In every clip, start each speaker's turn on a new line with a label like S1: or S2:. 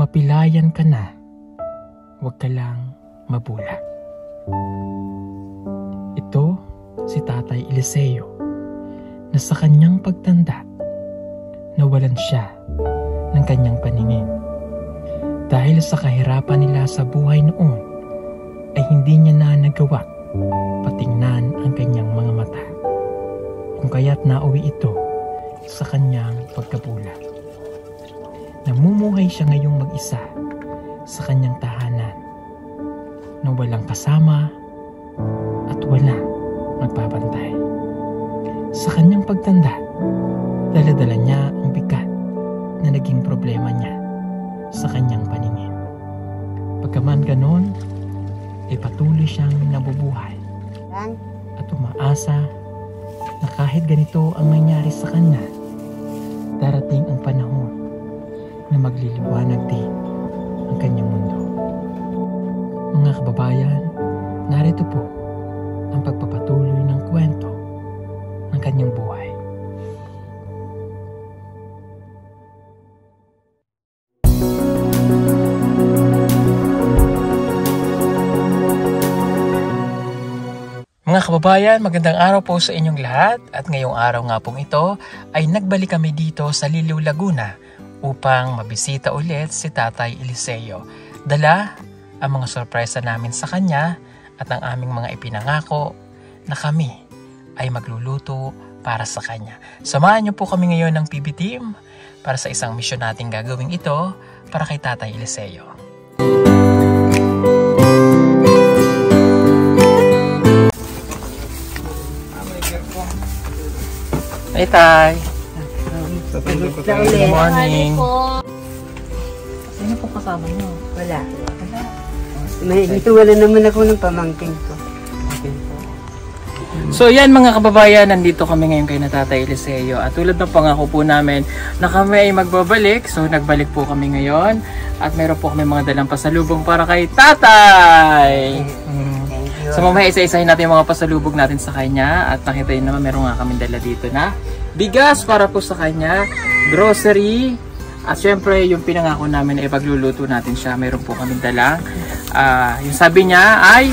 S1: Mapilayan ka na, huwag ka lang mabula. Ito si Tatay Eliseo na sa kanyang pagtanda, nawalan siya ng kanyang paningin. Dahil sa kahirapan nila sa buhay noon, ay hindi niya na nagawa patingnan ang kanyang mga mata. Kung kaya't nauwi ito sa kanyang pagkabula. Namumuhay siya ngayong mag-isa sa kanyang tahanan na walang kasama at wala magbabantay. Sa kanyang pagtanda, dala-dala niya ang bigat na naging problema niya sa kanyang paningin. Pagkaman ganon, ay patuloy siyang nabubuhay at umaasa na kahit ganito ang nangyari sa kanya, darating ang panahon na magliliwanag din ang kanyang mundo. Mga kababayan, narito po ang pagpapatuloy ng kwento ng kanyang buhay. Mga kababayan, magandang araw po sa inyong lahat at ngayong araw nga pong ito ay nagbalik kami dito sa Liliw, Laguna upang mabisita ulit si Tatay Eliseo. Dala ang mga sorpresa namin sa kanya at ang aming mga ipinangako na kami ay magluluto para sa kanya. Samahan niyo po kami ngayon ng PB Team para sa isang misyon nating gagawin ito para kay Tatay Eliseo. Hey, Tay. Good morning. Sino po kasama niyo?
S2: Wala. Dito wala naman ako ng pamangkin ko.
S1: So yan mga kababayan, nandito kami ngayon kay Tatay Eliseo. At tulad ng pangako po namin na kami ay magbabalik. So nagbalik po kami ngayon. At meron po kami mga dalang pasalubong para kay Tatay. So mamaya isa-isahin natin yung mga pasalubog natin sa kanya. At nakita nyo naman meron nga kami dala dito na bigas para po sa kanya, grocery, at syempre yung pinangako namin na ipagluluto natin siya. Meron po kami dala. Yung sabi niya ay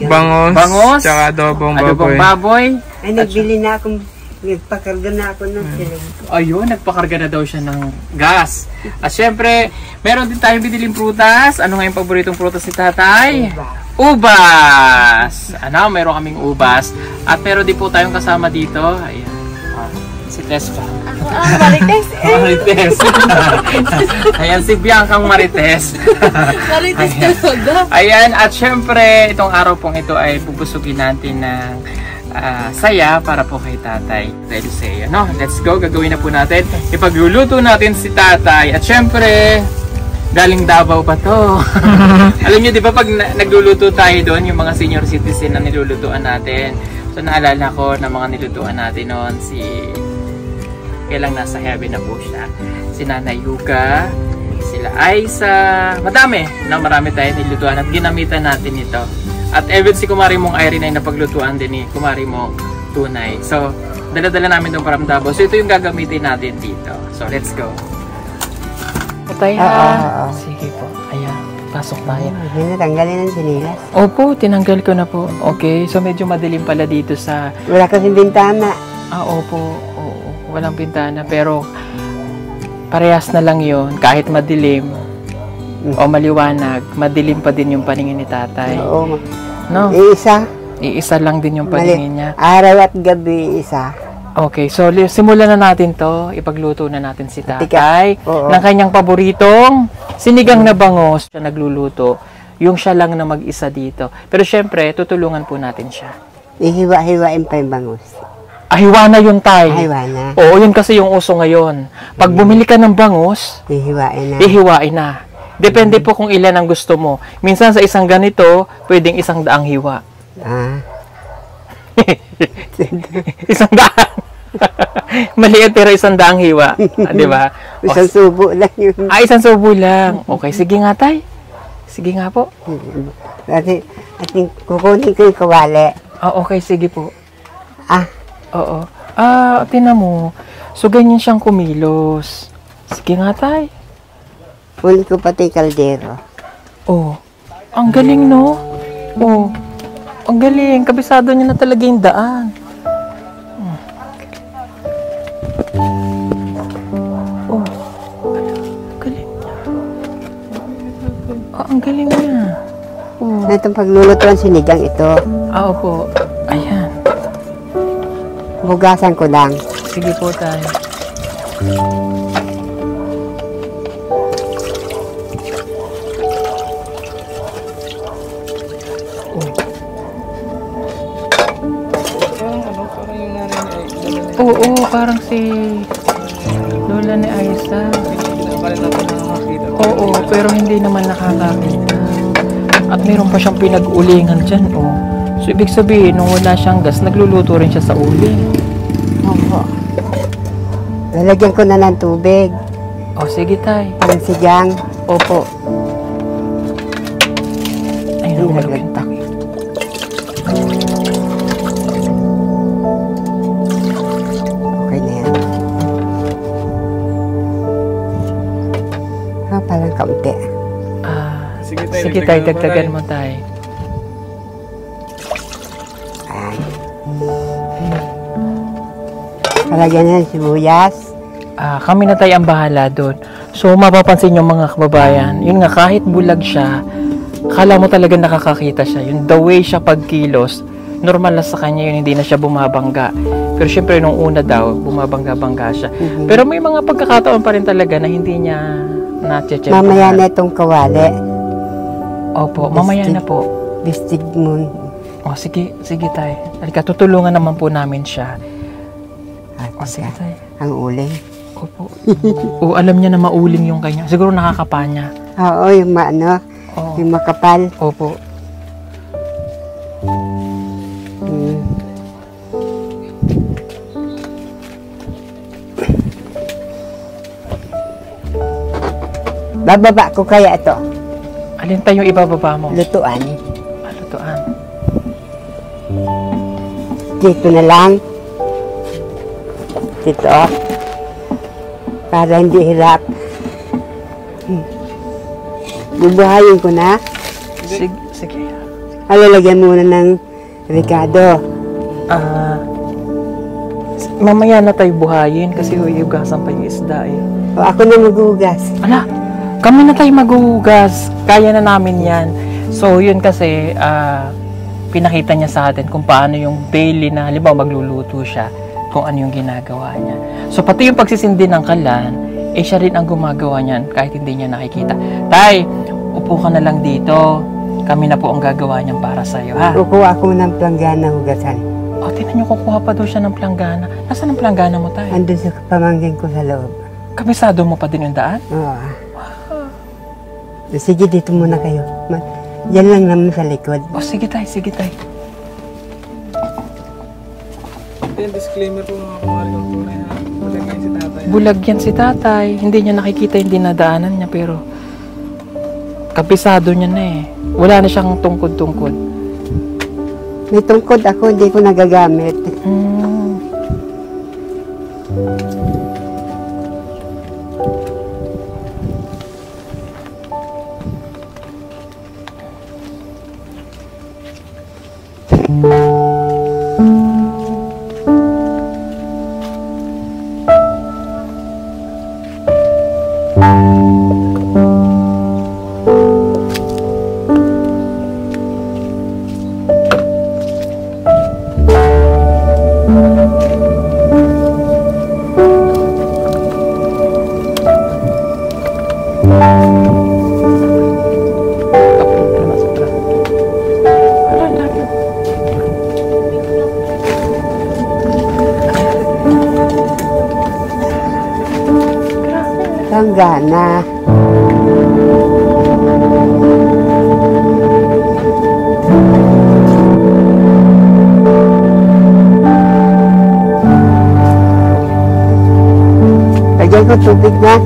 S1: bangos, tsaka adobong baboy.
S2: Ay nagbili na akong, nagpakarga na ako ng siling.
S1: Ayun, nagpakarga na daw siya ng gas. At syempre, meron din tayong biniling prutas. Ano nga yung paboritong prutas ni Tatay? Ubas! Ano, meron kaming ubas. At meron din po tayong kasama dito. Ayan. Si Tess pa.
S3: Marites.
S1: Marites. Ayan, si Biancang Marites.
S3: Marites talaga.
S1: Ayan, at syempre, itong araw pong ito ay bubusugin natin ng saya para po kay Tatay Eliseo. No, let's go. Gagawin na po natin. Ipagluluto natin si Tatay. At syempre, galing Davao pa to. Alam niyo, di ba pag nagluluto tayo doon, yung mga senior citizen na nilulutuan natin. So, naalala ko na mga nilutuan natin noon si... Kailang nasa heaven na po siya. Si Nanay Yuka, sila Aiza, marami tayo nilutuan at ginamitan natin ito. At even si Kumari mong Irene ay napaglutuan din ni Kumari mong Tunay. So, dala-dala namin itong from Davao. So, ito yung gagamitin natin dito. So, let's go. Patay ha. Sige po. Ayan, pasok tayo.
S2: Tinatanggalin ng sinilas.
S1: Opo, tinanggal ko na po. Okay, so medyo madilim pala dito sa...
S2: Wala kasing bintana.
S1: Opo. Walang bintana, pero parehas na lang yon. Kahit madilim o maliwanag, madilim pa din yung paningin ni Tatay.
S2: Oo.
S1: No? Iisa lang din yung paningin niya.
S2: Araw at gabi, isa.
S1: Okay, so simulan na natin to. Ipagluto na natin si Tatay ng kanyang paboritong sinigang na bangos. Siya nagluluto. Yung siya lang na mag-isa dito. Pero syempre, tutulungan po natin siya.
S2: Ihiwa-hiwain pa yung bangus.
S1: Hiwa na yun, Tay.
S2: Hiwa na.
S1: Oo, yun kasi yung uso ngayon. Pag bumili ka ng bangus, ihiwain na. Depende po kung ilan ang gusto mo. Minsan sa isang ganito, pwedeng 100 hiwa. 100. Maliit pero 100 hiwa. Di ba?
S2: Isang subo lang yun.
S1: Isang subo lang. Okay, sige nga, Tay. Sige nga po.
S2: Ating kukunin ko yung kawali.
S1: Okay, sige po. Oo. Tinan mo. So, ganyan siyang kumilos. Sige nga, Tay.
S2: Huli ko pati kaldero.
S1: Oh, ang galing, no? Oh, ang galing. Kabisado niya na talaga yung daan. Oh, galing niya. Oh, ang galing niya. Oh.
S2: Itong paglulutuan sinigang ito.
S1: Opo. Ayan.
S2: Bugasan ko lang.
S1: Sige po tayo. Oo, parang si Lola ni Aiza. Oo, pero hindi naman nakakakita. At mayroon pa siyang pinag-ulingan dyan, oh. So, ibig sabihin, nung wala siyang gas, nagluluto rin siya sa uling.
S2: Opo. Lalagyan ko na ng tubig.
S1: Oh, sige, tay.
S2: Ang sigang.
S1: Opo. Ay,
S2: Ilagay.
S1: nakulagyan.
S2: Okay na yan. Parang kaunti.
S1: Sige, tay, dagdagan mo, tay.
S2: Ay. Palagyan na ng sibuyas.
S1: Kami na tayo ang bahala doon. So, mapapansin yung mga kababayan, yun nga, kahit bulag siya, kala mo talaga nakakakita siya. Yung the way siya pagkilos, normal na sa kanya yun, hindi na siya bumabangga. Pero syempre, nung una daw, bumabangga-bangga siya. Pero may mga pagkakataon pa rin talaga na hindi niya na-check.
S2: Mamaya na itong kawali.
S1: Opo, mamaya na po.
S2: Bistig mo.
S1: O, sige tayo. Halika, tutulungan naman po namin siya. O, sige tayo.
S2: Ang uling.
S1: Opo. O, alam niya na mauling yung kanya. Siguro nakakapa niya.
S2: Oo, yung maano,
S1: Oo.
S2: yung makapal.
S1: Opo.
S2: Bababa ko kaya ito.
S1: Alin tayo yung ibababa mo?
S2: Lutuan.
S1: Lutuan.
S2: Dito na lang. Dito. Para hindi hirap. Bubuhayin ko na.
S1: Sige.
S2: Alalagyan muna ng Ricardo.
S1: Mamaya na tayo buhayin kasi hugasan pa yung isda eh.
S2: O ako na maghugas.
S1: Ala, kami na tayo maghuhugas. Kaya na namin yan. So, yun kasi, pinakita niya sa atin kung paano yung daily na, halimbawa magluluto siya, kung ano yung ginagawa niya. So, pati yung pagsisindi ng kalan, siya rin ang gumagawa niyan kahit hindi niya nakikita. Tay, upo ka na lang dito. Kami na po ang gagawa niyan para sa'yo, ha?
S2: Kukuha ko ng planggana hugasan.
S1: O, tinan niyo, kukuha pa daw siya ng planggana. Nasaan ang planggana mo, tay?
S2: Andun sa pamangkin ko sa loob.
S1: Kabisado mo pa din yung daan?
S2: Oo. Sige, dito muna kayo. Yan lang naman sa likod.
S1: O, sige tay.
S4: Yung disclaimer po mga kumari ng tunay ha. Bulag yan si tatay.
S1: Bulag yan si tatay. Hindi niya nakikita yung dinadaanan niya, pero kabisado niya na eh. Wala na siyang tungkod-tungkod.
S2: May tungkod ako, hindi ko nagagamit. Planggana. Lagyan ko tubig na.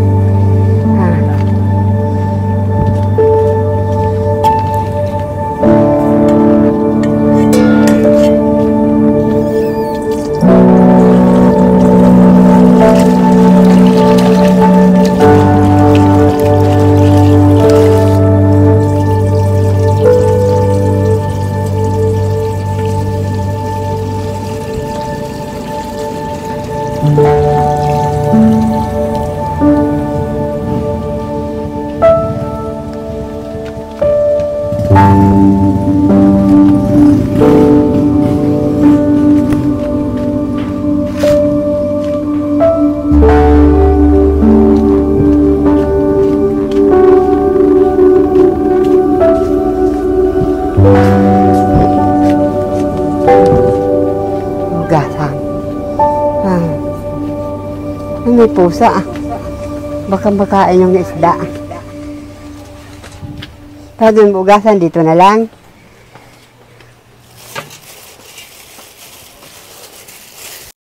S2: pusa. Baka makain yung isda. Tapos yung bugasan, dito na lang.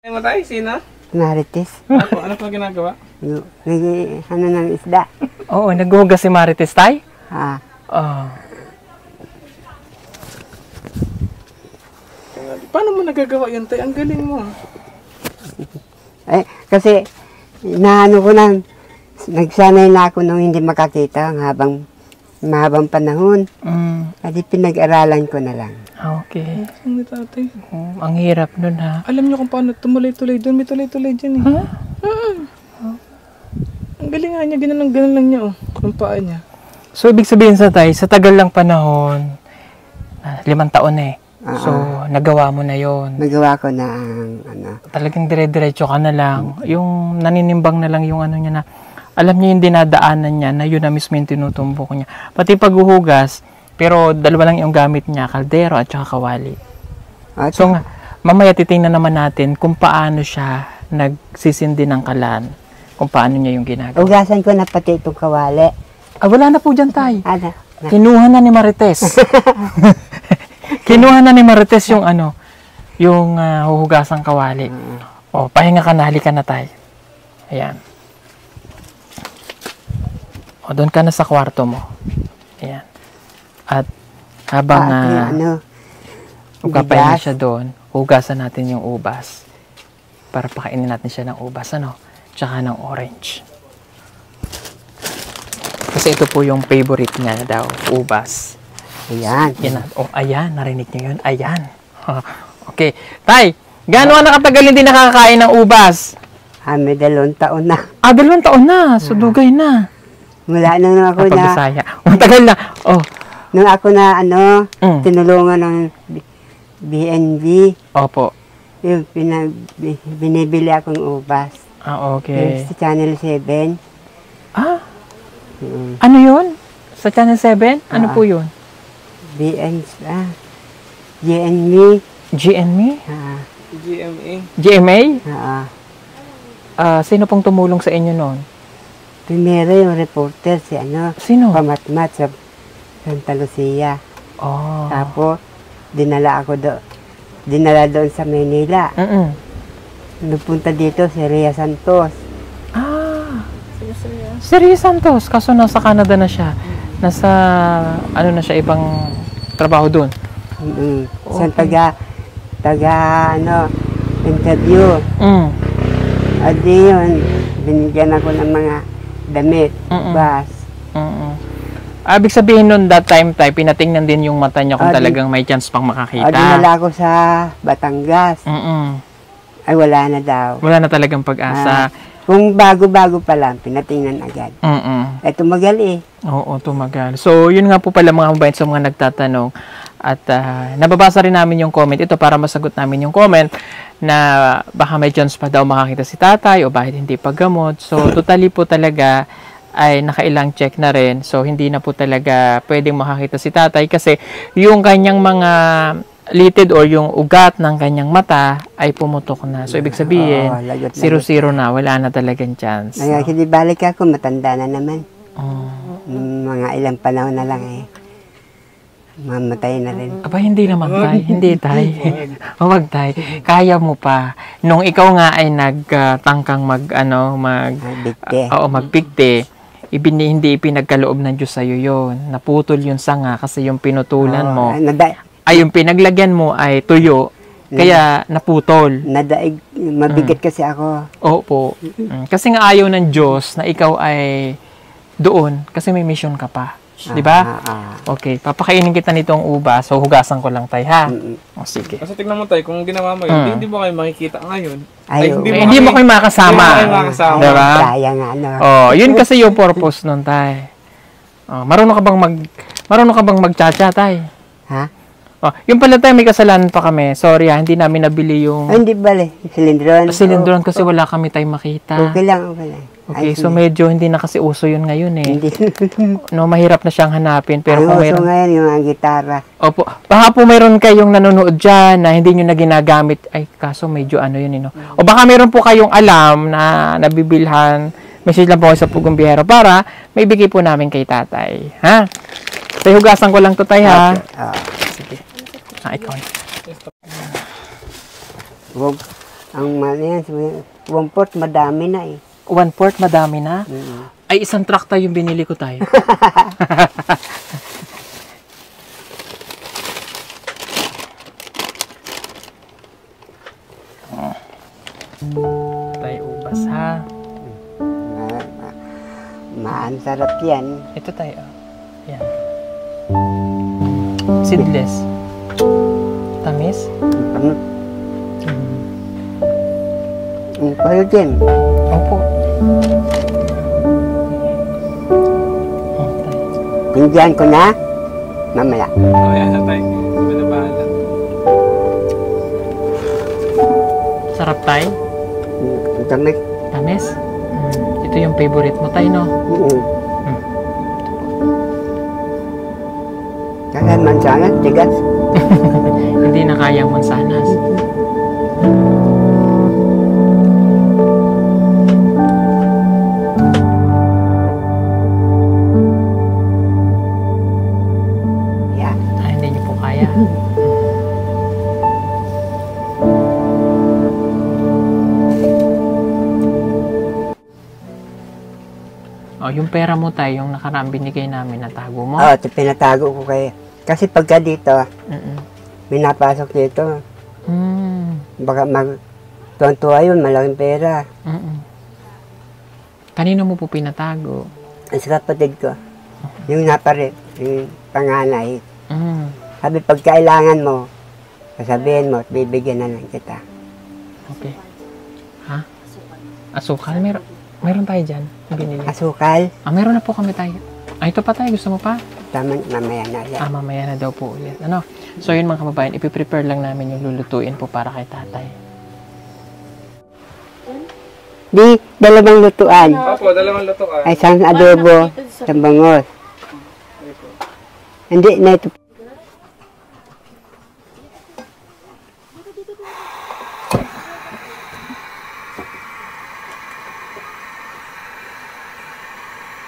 S4: Ay mo tayo, sino?
S2: Marites.
S4: Ano pa ginagawa?
S2: Ano ng isda.
S1: Oo, naghuhugas si Marites, tay?
S2: Ah,
S1: Oh.
S4: Paano mo nagagawa yun, tay? Ang galing mo.
S2: kasi, naano ko na, nagsanay na ako nung hindi makakita mahabang panahon. Adi pinag-aralan ko na lang.
S1: Okay.
S4: Ang ni tatay.
S1: Ang hirap nun, ha?
S4: Alam niyo kung paano tumuloy-tuloy doon. May tuloy-tuloy dyan eh. Ang galing nga niya. Ganun lang niya oh. Ang paa niya.
S1: So, ibig sabihin sa tay, sa tagal lang panahon, 5 taon eh. So, nagawa mo na yon.
S2: Nagawa ko na ang ano.
S1: Talagang dire-diretso ka na lang. Yung naninimbang na lang yung ano niya na, alam niya yung dinadaanan niya na yun na mismo yung tinutumbok niya. Pati paghuhugas, pero dalawa lang yung gamit niya, kaldero at saka kawali.
S2: At
S1: So nga, mamaya titingnan naman natin kung paano siya nagsisindi ng kalan. Kung paano niya yung ginagawa.
S2: ugasan ko na pati itong kawali.
S1: Ah, wala na po dyan, tay.
S2: Ano?
S1: Kinuha na ni Marites. Kinuha na ni Marites yung ano, yung huhugasang kawali. O, pahinga ka na, halika na tay. Ayan. O, doon ka na sa kwarto mo. Ayan. At habang magpapahinga siya doon, hugasan natin yung ubas. Para pakainin natin siya ng ubas, ano? Tsaka ng orange. Kasi ito po yung favorite niya daw, ubas.
S2: Ayan.
S1: Yan. Oh, ayan. Narinig niyo yun? Ayan. Okay. Tay, gaano ka nakatagal hindi nakakain ng ubas?
S2: May 2 taon na.
S1: 2 taon na. Sudugay na.
S2: Mula nung ako na,
S1: Bisaya. Matagal na. Oh.
S2: nung ako na
S1: Mm.
S2: tinulungan ng BNB,
S1: Opo.
S2: yung binibili akong ubas.
S1: Ah,
S2: Yung
S1: okay.
S2: sa Channel 7.
S1: Ah,
S2: Mm.
S1: ano yun? Sa Channel 7? Ano po yun?
S2: GNB.
S1: GNME?
S4: GMA.
S1: GMA?
S2: Ah,
S1: Sino pong tumulong sa inyo noon?
S2: primero yung reporter si
S1: Sino?
S2: Pamatmat sa Santa Lucia.
S1: Oh.
S2: Tapos, dinala doon sa Manila. Napunta dito si Rhea Santos.
S1: Ah. Si Rhea Santos. Kaso nasa Canada na siya. Nasa, ano na siya, ibang trabaho doon.
S2: Sa interview. At di yun, binigyan ako ng mga damit, bas.
S1: Ibig sabihin nun, that time tayo, pinatingnan din yung mata niya kung talagang may chance pang makakita.
S2: Dinala ako sa Batangas. Ay, wala na daw.
S1: Wala na talagang pag-asa.
S2: Kung bago-bago pa lang, pinatingnan agad. Eh, tumagal eh.
S1: Oo, tumagal. So, yun nga po pala mga mabait sa mga nagtatanong. At nababasa rin namin yung comment. Ito para masagot namin yung comment na baka may chance pa daw makakita si tatay o bakit hindi paggamot. So, totally po talaga ay nakailang check na rin. So, hindi na po talaga pwedeng makakita si tatay kasi yung kanyang mga litid or yung ugat ng kanyang mata ay pumutok na. So, ibig sabihin,
S2: lagot.
S1: 0-0 na. Wala na talagang chance.
S2: Ay, hindi balik ako, matanda na naman.
S1: Oh.
S2: Mga ilang panahon na lang eh. Mamatay na rin.
S1: Aba, hindi naman tay. Hindi tay. Huwag tay. Kaya mo pa. Nung ikaw nga ay nagtangkang magpikte, hindi ipinagkaloob ng Diyos sa'yo yun. Naputol yung sanga kasi yung pinutulan mo. Ay, yung pinaglagyan mo ay tuyo. Kaya naputol.
S2: Nadaig, mabigat kasi ako.
S1: Opo. Kasi nga ayaw ng Diyos na ikaw ay doon kasi may mission ka pa. Di ba? Okay, papakainin kita nitong ubas. So, hugasan ko lang tayo, ha? O, sige.
S4: Kasi tignan mo tayo, kung ginawa mo yun, hindi mo kayo makikita ngayon.
S1: Hindi mo kayo makasama.
S4: Hindi mo kayo makasama.
S1: Diba?
S2: Kaya nga,
S1: Oh, yun kasi yung purpose nun, tay. Oh, marunong ka bang magchacha, tay?
S2: Ha?
S1: Oh, yung pala tayo, may kasalanan pa kami. Sorry hindi namin nabili yung
S2: Ay, hindi bale. Silindron.
S1: silindron kasi wala kami tayo makita.
S2: Okay lang, okay lang.
S1: Okay,
S2: Ayos
S1: so
S2: na.
S1: medyo hindi na kasi uso yun ngayon eh.
S2: Hindi.
S1: No, mahirap na siyang hanapin. Pero
S2: Ang
S1: kung
S2: uso
S1: mayroon,
S2: ngayon yung mga gitara.
S1: opo, baka po mayroon kayong nanonood dyan na hindi nyo na ginagamit. Ay, kaso medyo ano yun, no? O baka mayroon po kayong alam na nabibilhan. Message lang po kayo sa Pugong Biyahero para may bigay po namin kay tatay. Ha? Tay, hugasan ko lang to, tay, ha? Sige. Ikaw na.
S2: Wag, ang yan, 1/4 madami na eh.
S1: 1/4, madami na. Ay, isang truck tayo yung binili ko, tayo. Tayo ubas, ha?
S2: Maan sarap yan.
S1: Ito tayo. Yan. Seedless. Tamis?
S2: Ano? Kayo din.
S1: Opo.
S2: Tingnan ko na. Mamaya.
S4: Oh, yan sa tayo. Sabi na bahala.
S1: Sarap tayo.
S2: Kami.
S1: Tamis? Ito yung favorite mo tayo, no?
S2: Kaya mansanas, tigas.
S1: Hindi na kayang mansanas.
S2: Yan.
S1: Hindi niyo po kaya. Oh, yung pera mo tayo, yung nakaraan binigay namin, natago mo?
S2: Oo, pinatago ko kayo. Kasi pagka dito, may napasok dito. Baka tuwan-tuwa yun, malaking pera.
S1: Kanino mo po pinatago?
S2: Ang sa kapatid ko, yung naparit, yung panganay. Sabi, pag kailangan mo, sasabihin mo at bibigyan na lang kita.
S1: Okay. Ha? Asukal? Meron tayo dyan. Binili.
S2: Asukal,
S1: Meron na po kami tayo. Ito pa tayo. Gusto mo pa?
S2: tama, mamaya na yan.
S1: Mamaya na daw po ulit. Ano? So yun mga kababayan, ipiprepare lang namin yung lulutuin po para kay tatay.
S2: Di, dalawang lutuan.
S4: Opo, dalawang luto ka.
S2: Ay, isang adobo, isang bangos. Hindi, na ito.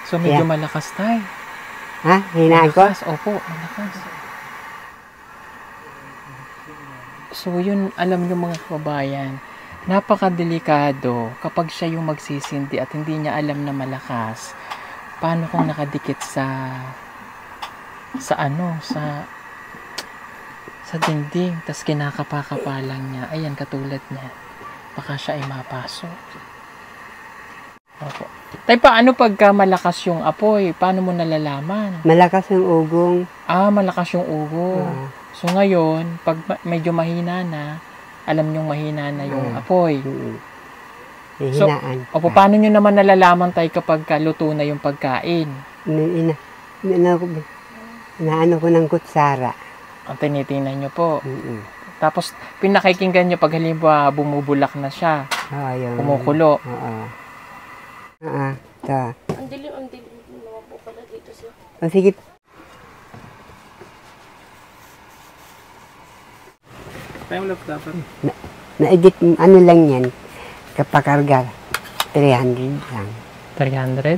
S1: So medyo
S2: Yeah.
S1: malakas tayo.
S2: Ha? Hinaan ko?
S1: Malakas, opo, malakas. So yun, alam nyo mga kababayan, napakadelikado kapag siya yung magsisindi at hindi niya alam na malakas. Paano kung nakadikit sa dingding, tas kinakapa-kapa lang niya. Ayan, katulad niya. Baka siya ay mapasok. Opo. Tay, paano pagka malakas yung apoy? Paano mo nalalaman?
S2: Malakas yung ugong.
S1: Malakas yung ugo. So ngayon, pag medyo mahina na, alam nyong mahina na yung apoy.
S2: May
S1: So,
S2: hinaan.
S1: opo, paano nyo naman nalalaman tayo kapag luto na yung pagkain?
S2: Inaano ko ng kutsara.
S1: Ang tinitingnan nyo po. Tapos, pinakikinggan nyo pag halimbawa bumubulak na siya,
S2: Oo, yun.
S1: kumukulo.
S2: Oo. Ito.
S3: Ang dilim naman po pala dito siya.
S2: O sige.
S4: Time lapse dapat.
S2: Naedit, ano lang yan. Kapakarga. 300 lang.
S1: 300?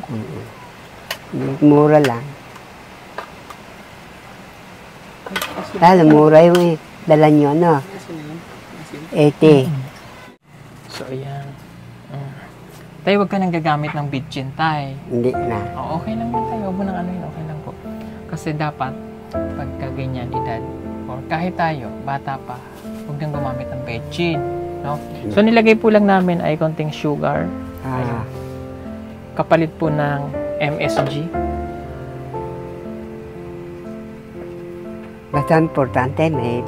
S2: Mura lang. Lalo, mura yung dala nyo, ano? 80.
S1: So, ayan. Tayo, huwag ka nang gagamit ng bitchin, tay.
S2: Hindi na.
S1: Okay lang yun tayo. Huwag mo nang ano yun. Okay lang po. Kasi dapat, pagka ganyan edad, or kahit tayo, bata pa, huwag nang gumamit ng bitchin. No? So, nilagay po lang namin ay konting sugar. Ayun. Kapalit po ng MSG.
S2: Basta importante, may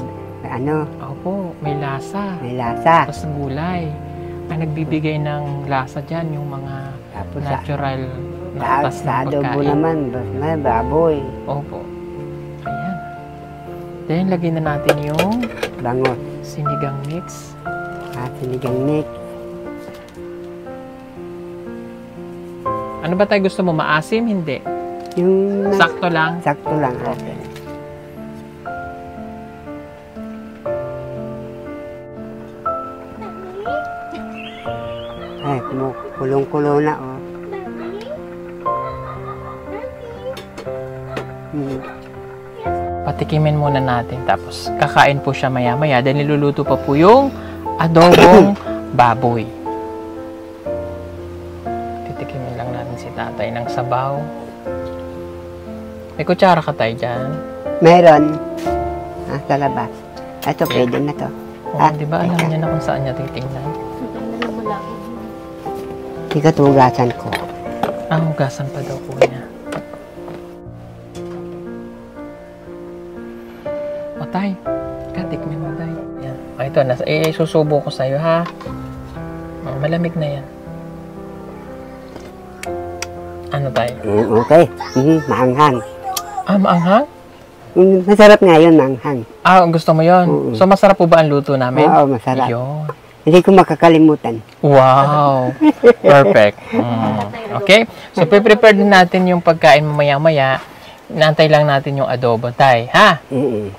S2: ano,
S1: Opo, may lasa.
S2: may lasa.
S1: Tapos gulay. Ang nagbibigay ng lasa dyan, yung mga
S2: Tapos
S1: natural na
S2: sa
S1: atas ng
S2: adobo
S1: pagkain.
S2: naman, may baboy.
S1: Opo. Ayan. Then, lagyan na natin yung
S2: Bangos.
S1: sinigang mix.
S2: Sinigang mix.
S1: Ano ba tayo gusto mo? Maasim? Hindi.
S2: Yung
S1: Sakto lang.
S2: sakto lang ate. Ay, kulong-kulo na oh.
S1: Patikimin muna natin. Tapos, kakain po siya maya-maya. Dahil niluluto pa po yung adobong baboy. Titikimin lang natin si tatay ng sabaw. May kutsara ka tayo dyan.
S2: Meron. Sa labas. Ito, pwede na to.
S1: Oh, di ba alam niya na kung saan niya titingnan?
S3: Maganda na malaki.
S2: Ikatugasan ko.
S1: Hugasan pa daw po niya. O tay, katikmin mo tay. Yan. Ito, susubo ko sa'yo ha. Malamig na yan. Ano tay?
S2: Okay. Maanghang.
S1: Maanghang?
S2: Masarap nga yun, maanghang.
S1: Gusto mo yon? So, masarap po ba ang luto namin?
S2: Oo, masarap.
S1: Yun.
S2: Hindi ko makakalimutan.
S1: Wow! Perfect. Okay? So, pre-prepare din natin yung pagkain mamaya-maya. Inaantay lang natin yung adobo, tay. Ha?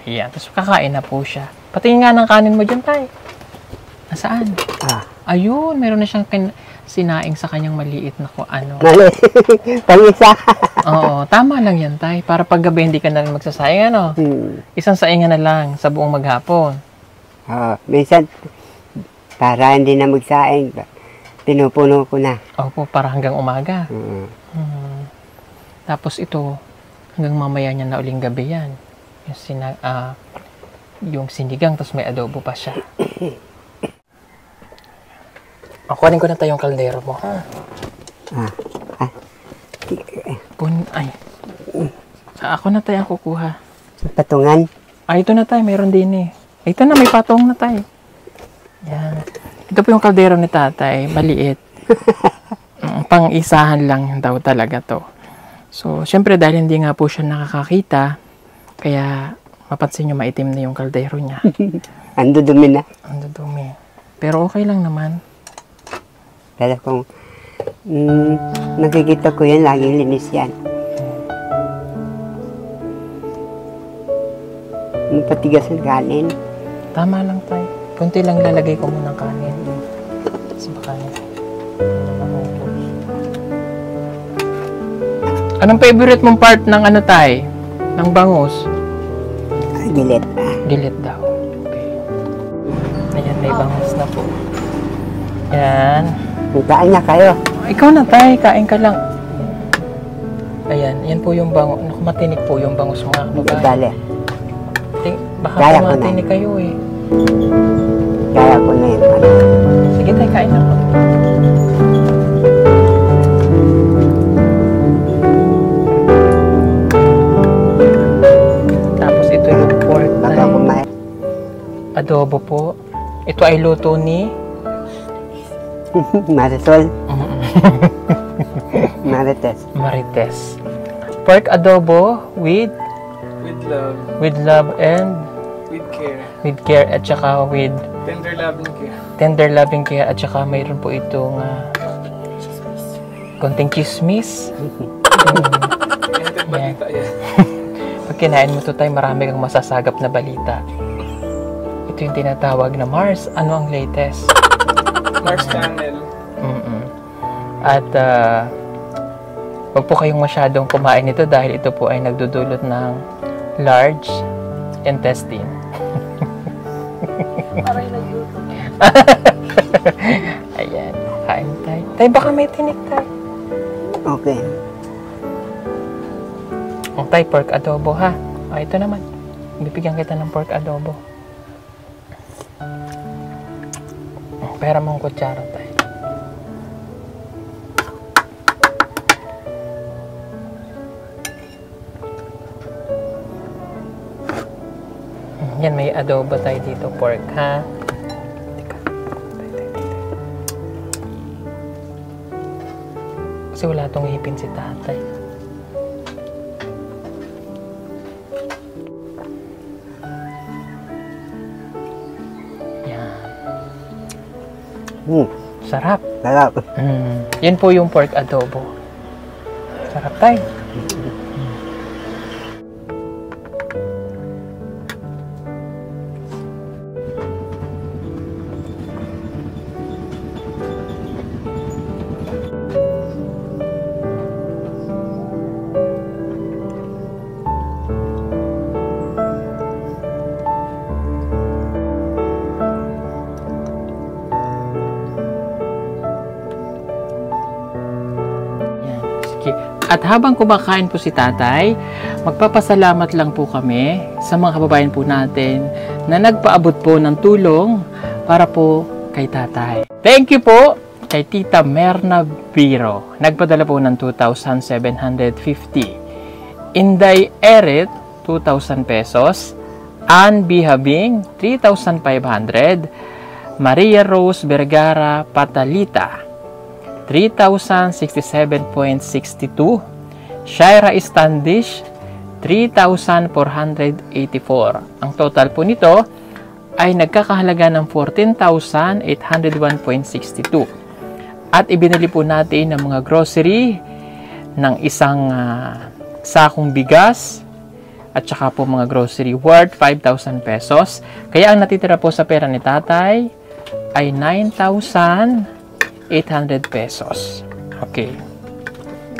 S1: Yan. Tapos, kakain na po siya. Patingin nga ng kanin mo dyan, tay. Nasaan? Ayun, meron na siyang sinaing sa kanyang maliit na kung ano.
S2: Mali. Pang-isa.
S1: Oo, tama lang yan, tay. Para paggabi hindi ka na rin magsasayang, ano? Isang saingan na lang sa buong maghapon.
S2: Minsan, para hindi na magsaing, pinupuno ko na.
S1: Opo, para hanggang umaga. Tapos ito, hanggang mamaya niya na uling gabi yan. Yung sinigang, tapos may adobo pa siya. Kunin ko na tayong kaldero mo, ha? Ako na tayo ang kukuha.
S2: Patungan.
S1: Ito na tayo, meron din eh. Ito na, may patong na tayo. Yan. Ito po yung kaldero ni tatay, maliit. Pang-isahan lang daw talaga to. So, syempre dahil hindi nga po siya nakakakita, kaya mapansin nyo maitim na yung kaldero niya.
S2: Andudumi na.
S1: Andudumi. Pero okay lang naman.
S2: Pero kung nakikita ko yan, laging linis yan. Patigas ang kanin.
S1: Tama lang tayo. Kunti lang lalagay ko muna ng kanin. Sa kanin. Anong favorite mong part ng ano tay? Ng bangus?
S2: Gilit.
S1: Gilit daw. Okay. Ayan, may bangus na po. Yan.
S2: Kain na kayo.
S1: Ikaw na tay, kain ka lang. Ayan, yan po yung bangus. Naku, matinik po yung bangus mga kababayan.
S2: Dali.
S1: Baka
S2: Kaya ko
S1: matinik kayo eh.
S2: Kaya ko na yun.
S1: Sige tay, kain na po. Tapos ito yung pork tay.
S2: Baka kumain.
S1: Adobo po. Ito ay luto ni
S2: Marisol. Marites.
S1: Pork adobo with
S4: With love.
S1: love and
S4: With care.
S1: at saka with
S4: Tender loving care.
S1: tender loving care at saka mayroon po itong konting chismis.
S4: Inated balita yan.
S1: Pag kinain mo to tayo, marami kang masasagap na balita. Ito yung tinatawag na Mars. Ano ang latest?
S4: Mars Channel.
S1: At wag po kayong masyadong kumain nito dahil ito po ay nagdudulot ng large intestine.
S3: Parang nagluto.
S1: Ayan, kain tayo. Tay, baka may tinik tayo.
S2: Okay.
S1: Tay, pork adobo ha. Ito naman. Bibigyan kita ng pork adobo. Pera mong kutsara tayo. Yan, may adobo tayo dito, pork, ha? Teka. Kasi wala tong ipin si tatay. Sarap.
S2: Sarap.
S1: Yan po yung pork adobo. Sarap tayo. At habang kumakain po si tatay, magpapasalamat lang po kami sa mga kababayan po natin na nagpaabot po ng tulong para po kay tatay. Thank you po kay Tita Merna Biro. Nagpadala po ng 2,750. Inday Eret, 2,000 pesos. Ann Bihabing, 3,500. Maria Rose Vergara Patalita, 3,067.62. Shaira Standish, 3,484. Ang total po nito ay nagkakahalaga ng 14,801.62. At ibinili po natin ng mga grocery ng isang sakong bigas at saka po mga grocery worth 5,000 pesos. Kaya ang natitira po sa pera ni tatay ay 9,800 pesos. Okay.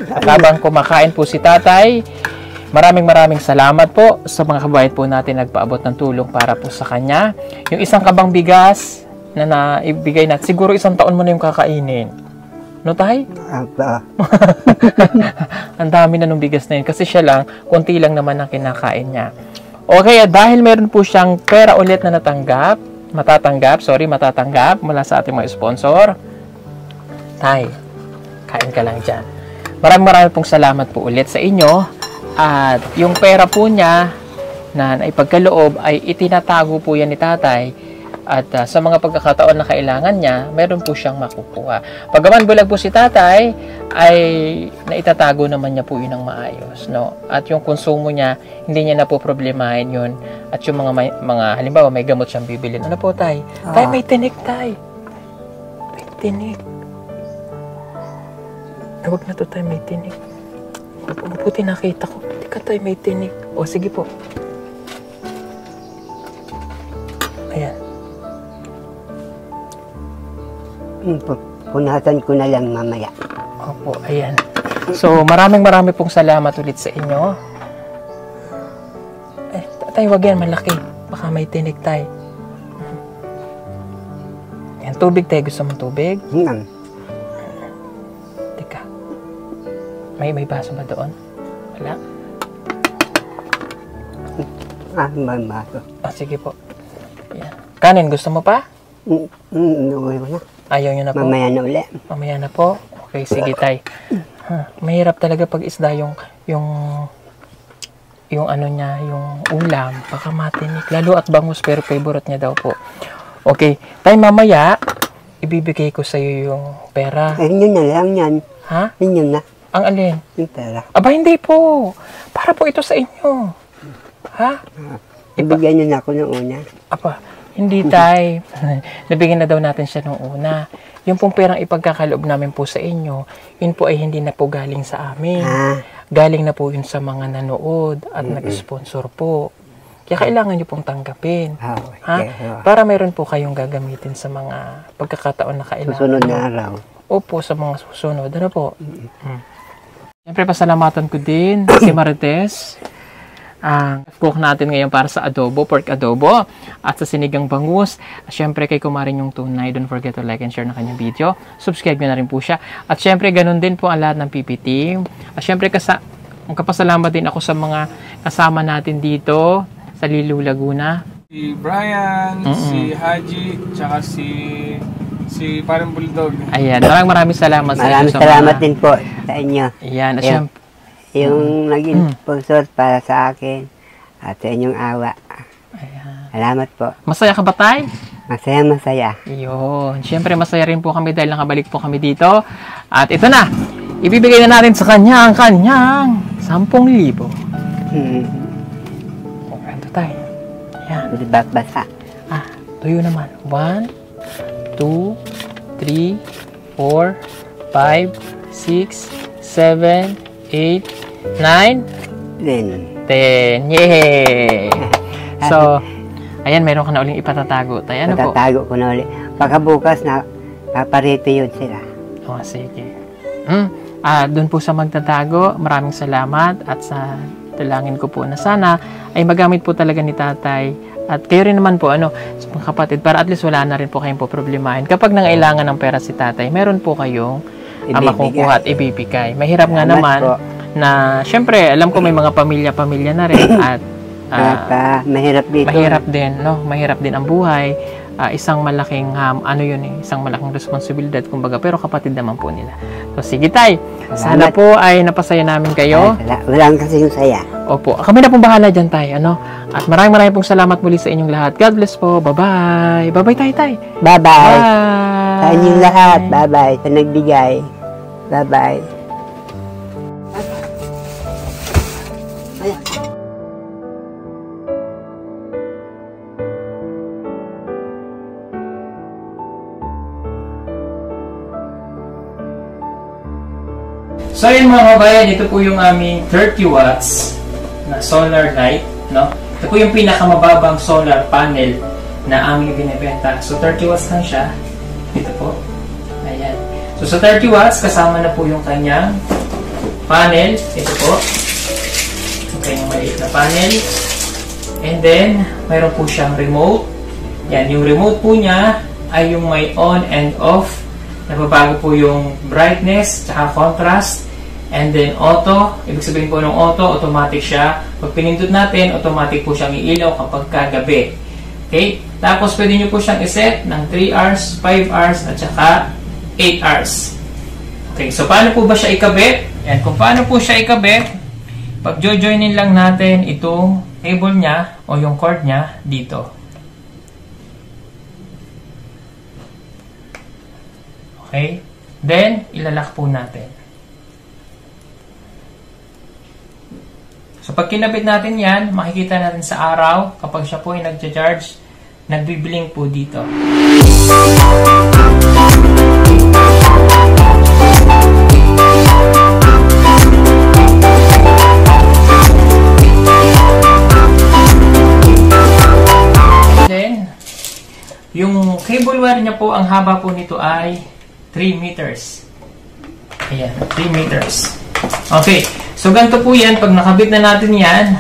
S1: At habang kumakain po si tatay, maraming salamat po sa mga kababayan po natin nagpaabot ng tulong para po sa kanya. Yung isang kabang bigas na naibigay natin, siguro isang taon mo na yung kakainin. No, tay? Ang dami na nung bigas na yun. Kasi siya lang, konti lang naman ang kinakain niya. Okay, dahil meron po siyang pera ulit na matatanggap mula sa ating mga sponsor. Tay, kain ka lang dyan. Maraming pong salamat po ulit sa inyo. At yung pera po niya na naipagkaloob ay itinatago po yan ni tatay. At sa mga pagkakataon na kailangan niya, meron po siyang makukuha. Pagaman bulag po si tatay, ay naitatago naman niya po yun ng maayos. No? At yung konsumo niya, hindi niya na po problemahin yun. At yung mga halimbawa, may gamot siyang bibilin. Ano po, tay? Tay, may tinik, tay. May tinik. Huwag na to, tay, may tinik. Mabuti nakita ko. Hindi ka, tay, may tinik. O, sige po. Ayan.
S2: Punasan ko na lang mamaya.
S1: Opo, ayan. So, maraming pong salamat ulit sa inyo. Eh, tay, wag yan, malaki. Baka may tinik, tay. Ayan, tubig, tay. Gusto mong tubig? Teka. May baso ba doon? Wala?
S2: May baso.
S1: Sige po. Ayan. Kanin, gusto mo pa?
S2: Inuwi ko na.
S1: Ayaw nyo na po?
S2: Mamaya na uli.
S1: Mamaya na po? Okay, sige, tay. Mahirap talaga pag isda yung ano niya, yung ulam. Baka matinik. Lalo at bangus, pero favorite niya daw po. Okay, tay, mamaya, ibibigay ko sa'yo yung pera.
S2: Yun na lang yan.
S1: Ha?
S2: Yun na.
S1: Ang alin?
S2: Yung pera.
S1: Aba, hindi po. Para po ito sa inyo. Ha?
S2: Ibigyan niyo na ako ng una.
S1: Apa, hindi, tay. Nabigyan na daw natin siya nung una. Yung pong perang ipagkakaloob namin po sa inyo, yun po ay hindi na po galing sa amin. Galing na po yun sa mga nanood at nag-sponsor po. Kaya kailangan nyo pong tanggapin. Para mayroon po kayong gagamitin sa mga pagkakataon na kailangan.
S2: Susunod na araw.
S1: Opo, sa mga susunod. Ano po? Siyempre, pasalamatan ko din si Marites. Ang cook natin ngayon para sa adobo, pork adobo, at sa sinigang bangus. Siyempre, kay Kumarin yung tunay, don't forget to like and share na kanyang video. Subscribe nyo na rin po siya. At siyempre, ganun din po ang lahat ng PP team. At siyempre, magkapasalamat din ako sa mga kasama natin dito sa Lilu, Laguna.
S4: Si Brian, si Haji, tsaka si Parang Bulldog.
S1: Ayan, maraming salamat sa inyo.
S2: Maraming salamat din po sa inyo.
S1: Ayan, at siyempre,
S2: yung naging sponsor para sa akin at sa inyong awa.
S1: Ayan.
S2: Salamat po.
S1: Masaya ka ba, tay?
S2: Masaya.
S1: Yun. Siyempre, masaya rin po kami dahil nakabalik po kami dito. At ito na, ibibigay na natin sa kanya ang kanyang 10,000. Ito, tay. Ayan.
S2: Basa.
S1: Tuyo naman. 1, 2, 3, 4, 5, 6, 7, 8, 9,
S2: Then,
S1: 10. Yay! So, ayan, meron ka na uling ipatatago. Tay, ano po?
S2: patatago ko na ulit. Pagkabukas na, paparito yun sila.
S1: Oh, sige. Doon po sa magtatago, maraming salamat at sa dalangin ko po na sana ay magamit po talaga ni tatay at kayo rin naman po, sa mga kapatid, para at least wala na rin po kayong po problemahin. Kapag nangailangan ng pera si tatay, meron po kayong makukuha at ibibigay. Mahirap nga naman
S2: po.
S1: na, syempre, alam ko may mga pamilya na rin at
S2: mahirap dito.
S1: mahirap din, no? Mahirap din ang buhay. Isang malaking isang malaking responsibilidad kumbaga, pero kapatid naman po nila. So sige tay, sana
S2: Salamat.
S1: po ay napasaya namin kayo.
S2: Walang kasi yung saya.
S1: Opo, kami na pong bahala dyan tay, At maraming pong salamat muli sa inyong lahat. God bless po. Bye-bye. Bye-bye tay.
S2: Bye-bye.
S1: Bye.
S2: Sa inyong lahat. Bye-bye. Sa nagbigay. Bye-bye.
S1: So yun mga kabayan, ito po yung aming 30 watts na solar light, no? Ito po yung pinakamababang solar panel na aming binibenta. So 30 watts lang siya. Ito po. Ayan. So sa 30 watts, kasama na po yung kanyang panel. Ito po. Okay, yung maliit na panel. And then, mayroon po siyang remote. Yan, yung remote po niya ay yung may on and off. Nababago po yung brightness, tsaka contrast. And then auto, ibig sabihin po ng auto, automatic siya. Pag pinindot natin, automatic po siyang iilaw kapag kagabi. Okay? Tapos pwede nyo po siyang iset ng 3 hours, 5 hours, at saka 8 hours. Okay, so paano po ba siya ikabit? Yan, kung paano po siya ikabit, pag jojoinin lang natin itong cable niya o yung cord niya dito. Okay? Then, ilalak po natin. So, pag kinabit natin yan, makikita natin sa araw, kapag siya po ay nagcha-charge, nagbiblink po dito. Then, yung cable wire niya po, ang haba po nito ay 3 meters. Ayan, 3 meters. Okay. So, ganito po yan. Pag nakabit na natin yan,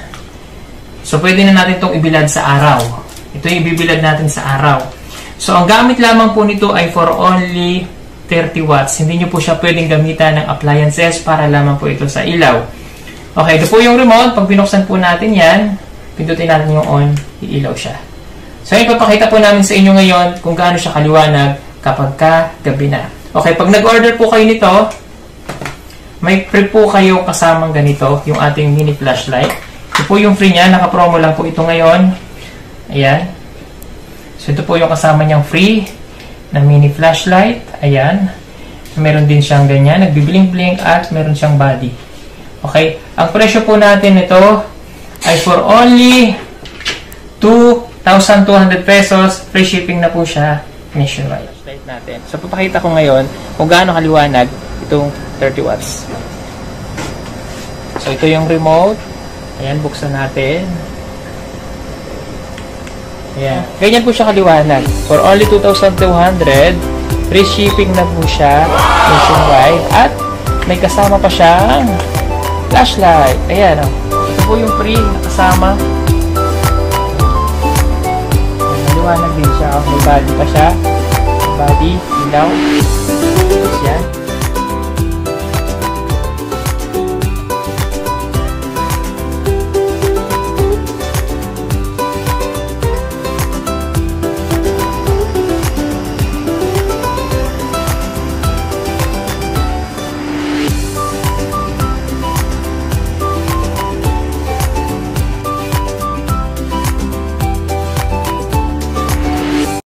S1: so, pwede na natin itong ibilad sa araw. Ito yung ibibilad natin sa araw. So, ang gamit lamang po nito ay for only 30 watts. Hindi nyo po siya pwedeng gamitan ng appliances para lamang po ito sa ilaw. Okay, ito po yung remote. Pag binuksan po natin yan, pindutin natin yung on, iilaw siya. So, ipapakita po namin sa inyo ngayon kung gaano siya kaliwanag kapag gabi na. Okay, pag nag-order po kayo nito, may free po kayo kasamang ganito, yung ating mini flashlight. Ito po yung free niya, naka-promo lang po ito ngayon. Ayan. So, ito po yung kasama niyang free na mini flashlight. Ayan. So, meron din siyang ganyan, nagbiblink-blink at meron siyang body. Okay. Ang presyo po natin ito ay for only 2,200 pesos. Free shipping na po siya nationwide. Flashlight natin. So, papakita ko ngayon kung gaano kaliwanag itong 30 watts. So, ito yung remote. Ayan, buksan natin. Ayan. Ganyan po siya kaliwanag. For only 2,200, free shipping na po siya nationwide. At may kasama pa siyang flashlight. Ayan, oh. Ito po yung free na kasama. Maliwanag din siya. May body pa siya. Body, ilaw.